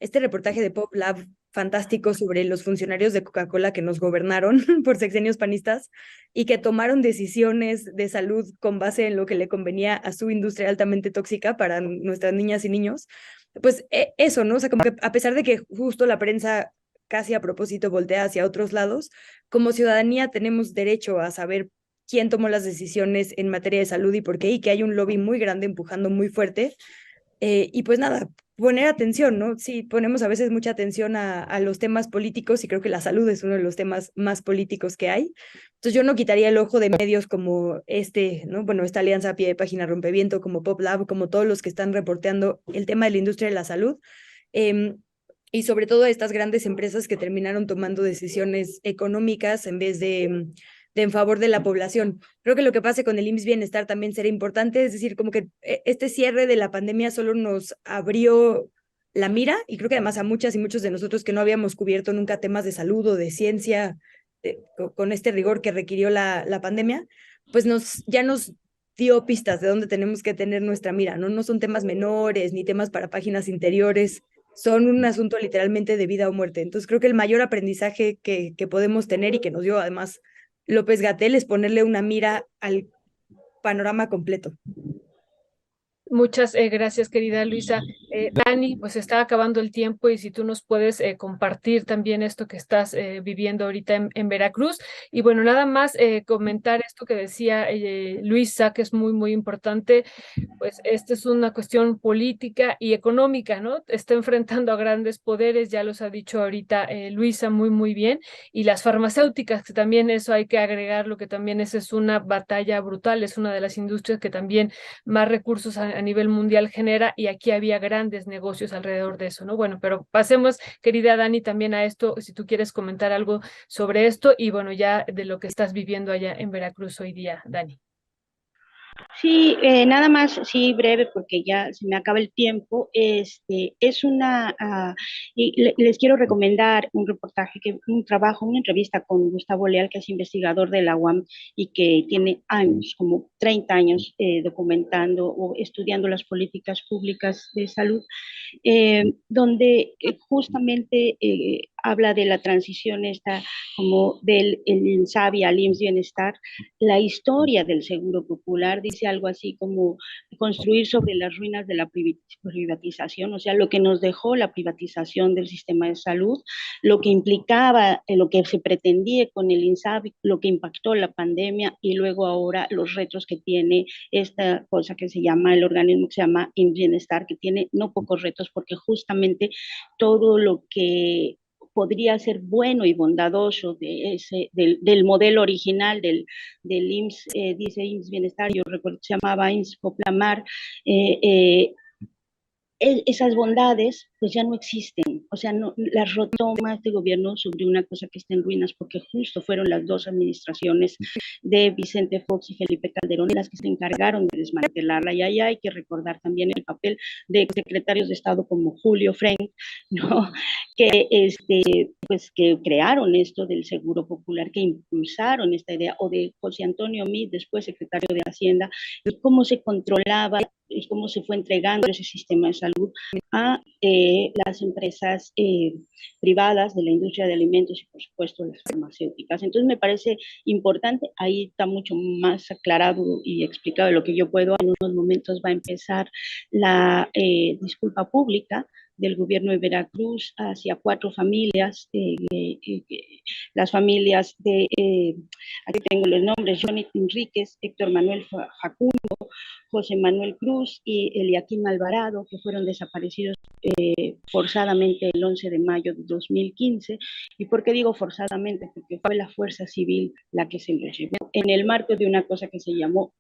este reportaje de Pop Lab fantástico sobre los funcionarios de Coca-Cola que nos gobernaron por sexenios panistas y que tomaron decisiones de salud con base en lo que le convenía a su industria altamente tóxica para nuestras niñas y niños. Pues eso, ¿no? O sea, como que a pesar de que justo la prensa casi a propósito voltea hacia otros lados, como ciudadanía tenemos derecho a saber quién tomó las decisiones en materia de salud y por qué, y que hay un lobby muy grande empujando muy fuerte. Y pues nada, poner atención, ¿no? Sí, ponemos a veces mucha atención a los temas políticos y creo que la salud es uno de los temas más políticos que hay. Entonces yo no quitaría el ojo de medios como ¿no? Bueno, esta alianza a pie de página Rompeviento, como Pop Lab, como todos los que están reporteando el tema de la industria de la salud. Y sobre todo estas grandes empresas que terminaron tomando decisiones económicas en vez de en favor de la población. Creo que lo que pase con el IMSS Bienestar también será importante, es decir, como que este cierre de la pandemia solo nos abrió la mira y creo que además a muchas y muchos de nosotros que no habíamos cubierto nunca temas de salud o de ciencia con este rigor que requirió la pandemia, pues ya nos dio pistas de dónde tenemos que tener nuestra mira, ¿no? No son temas menores ni temas para páginas interiores, son un asunto literalmente de vida o muerte. Entonces creo que el mayor aprendizaje que podemos tener y que nos dio además López-Gatell es ponerle una mira al panorama completo. Muchas gracias, querida Luisa. Dani, pues está acabando el tiempo y si tú nos puedes compartir también esto que estás viviendo ahorita en Veracruz. Y bueno, nada más comentar esto que decía Luisa, que es muy, muy importante. Pues esta es una cuestión política y económica, ¿no? Está enfrentando a grandes poderes, ya los ha dicho ahorita Luisa muy, muy bien. Y las farmacéuticas, que también eso hay que agregarlo, que también esa es una batalla brutal, es una de las industrias que también más recursos a nivel mundial genera y aquí había grandes negocios alrededor de eso, ¿no? Bueno, pero pasemos, querida Dani, también a esto, si tú quieres comentar algo sobre esto y bueno, ya de lo que estás viviendo allá en Veracruz hoy día, Dani. Sí, nada más, sí, breve, porque ya se me acaba el tiempo. Es les quiero recomendar un reportaje, un trabajo, una entrevista con Gustavo Leal, que es investigador de la UAM y que tiene años, como 30 años, documentando o estudiando las políticas públicas de salud, donde justamente habla de la transición esta como del INSABI al IMSS Bienestar, la historia del Seguro Popular, dice algo así como construir sobre las ruinas de la privatización, o sea, lo que nos dejó la privatización del sistema de salud, lo que implicaba, lo que se pretendía con el INSABI, lo que impactó la pandemia y luego ahora los retos que tiene esta cosa que se llama, el organismo que se llama IMSS Bienestar, que tiene no pocos retos porque justamente todo lo que podría ser bueno y bondadoso del modelo original del IMSS, dice IMSS Bienestar, yo recuerdo que se llamaba IMSS Coplamar, esas bondades pues ya no existen. O sea, no, las retoma este gobierno sobre una cosa que está en ruinas, porque justo fueron las dos administraciones de Vicente Fox y Felipe Calderón las que se encargaron de desmantelarla. Y ahí hay que recordar también el papel de secretarios de Estado como Julio Frenk, ¿no? Que, pues, que crearon esto del Seguro Popular, que impulsaron esta idea, o de José Antonio Meade, después secretario de Hacienda, y cómo se controlaba y cómo se fue entregando ese sistema de salud a las empresas privadas de la industria de alimentos y por supuesto las farmacéuticas. Entonces me parece importante, ahí está mucho más aclarado y explicado de lo que yo puedo. En unos momentos va a empezar la disculpa pública del gobierno de Veracruz hacia 4 familias, las familias de, aquí tengo los nombres, Johnny Enríquez, Héctor Manuel Facundo, José Manuel Cruz y Eliaquim Alvarado, que fueron desaparecidos forzadamente el 11 de mayo de 2015. ¿Y por qué digo forzadamente? Porque fue la fuerza civil la que se los llevó en el marco de una cosa que se llamó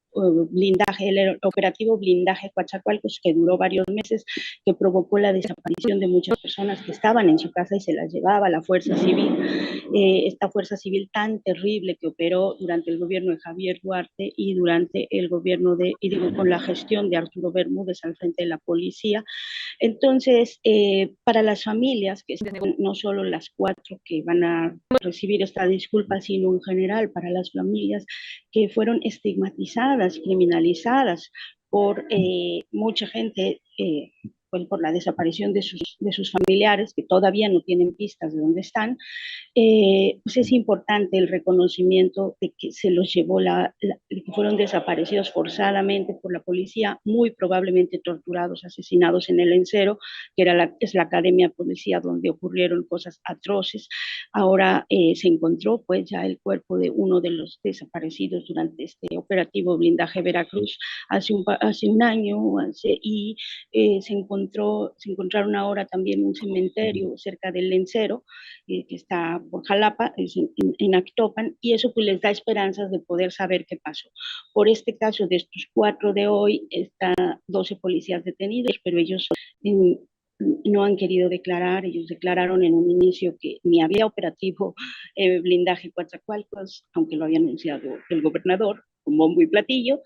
blindaje, el operativo blindaje Coatzacoalcos, que duró varios meses, que provocó la desaparición de muchas personas que estaban en su casa y se las llevaba la fuerza civil. Esta fuerza civil tan terrible que operó durante el gobierno de Javier Duarte y durante el gobierno de, y digo, con la gestión de Arturo Bermúdez al frente de la policía. Entonces, para las familias, que no solo las 4 que van a recibir esta disculpa, sino en general para las familias que fueron estigmatizadas, criminalizadas por mucha gente, pues por la desaparición de sus familiares, que todavía no tienen pistas de dónde están, pues es importante el reconocimiento de que se los llevó, que fueron desaparecidos forzadamente por la policía, muy probablemente torturados, asesinados en el Encero, que es la academia de policía donde ocurrieron cosas atroces. Ahora se encontró pues ya el cuerpo de uno de los desaparecidos durante este operativo Blindaje Veracruz hace un año, y se encontraron ahora también un cementerio cerca del Encero, que está por Jalapa, en Actopan, y eso pues les da esperanzas de poder saber qué pasó. Por este caso de estos 4 de hoy, están 12 policías detenidos, pero ellos no han querido declarar. Ellos declararon en un inicio que ni había operativo blindaje Coatzacoalcos, aunque lo había anunciado el gobernador con bombo y platillo.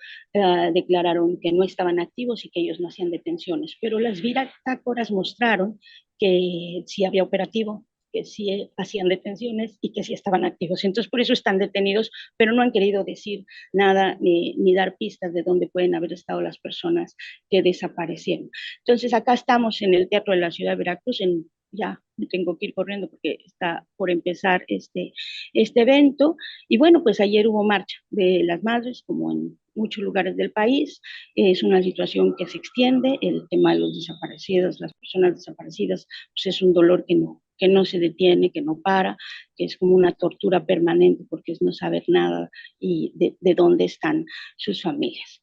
Declararon que no estaban activos y que ellos no hacían detenciones, pero las bitácoras mostraron que sí había operativo, que sí hacían detenciones y que sí estaban activos. Entonces, por eso están detenidos, pero no han querido decir nada ni dar pistas de dónde pueden haber estado las personas que desaparecieron. Entonces, acá estamos en el Teatro de la Ciudad de Veracruz, ya me tengo que ir corriendo porque está por empezar este evento. Y bueno, pues ayer hubo marcha de las madres, como en muchos lugares del país. Es una situación que se extiende. El tema de los desaparecidos, las personas desaparecidas, pues es un dolor que no se detiene, que no para, que es como una tortura permanente porque es no saber nada y de dónde están sus familias.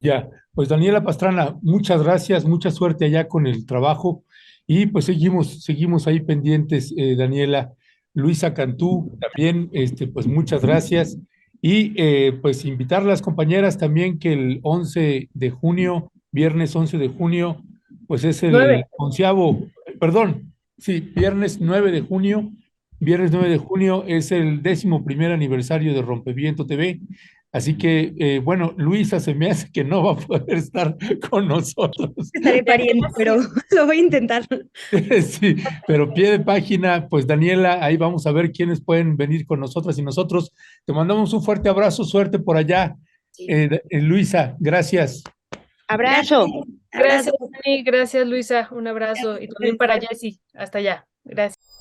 Ya, pues Daniela Pastrana, muchas gracias, mucha suerte allá con el trabajo y pues seguimos ahí pendientes, Daniela. Luisa Cantú, también, pues muchas gracias. Y pues invitar a las compañeras también que el 11 de junio, viernes 11 de junio, pues es el 9. perdón, sí, viernes 9 de junio es el 11º aniversario de Rompeviento TV. Así que, bueno, Luisa se me hace que no va a poder estar con nosotros. Estaré pariendo, pero lo voy a intentar. Sí, pero pie de página, pues Daniela, ahí vamos a ver quiénes pueden venir con nosotras y nosotros. Te mandamos un fuerte abrazo, suerte por allá. Sí. Luisa, gracias. Abrazo. Gracias, Dani, gracias, Luisa. Un abrazo. Y también para Jessy. Hasta allá. Gracias.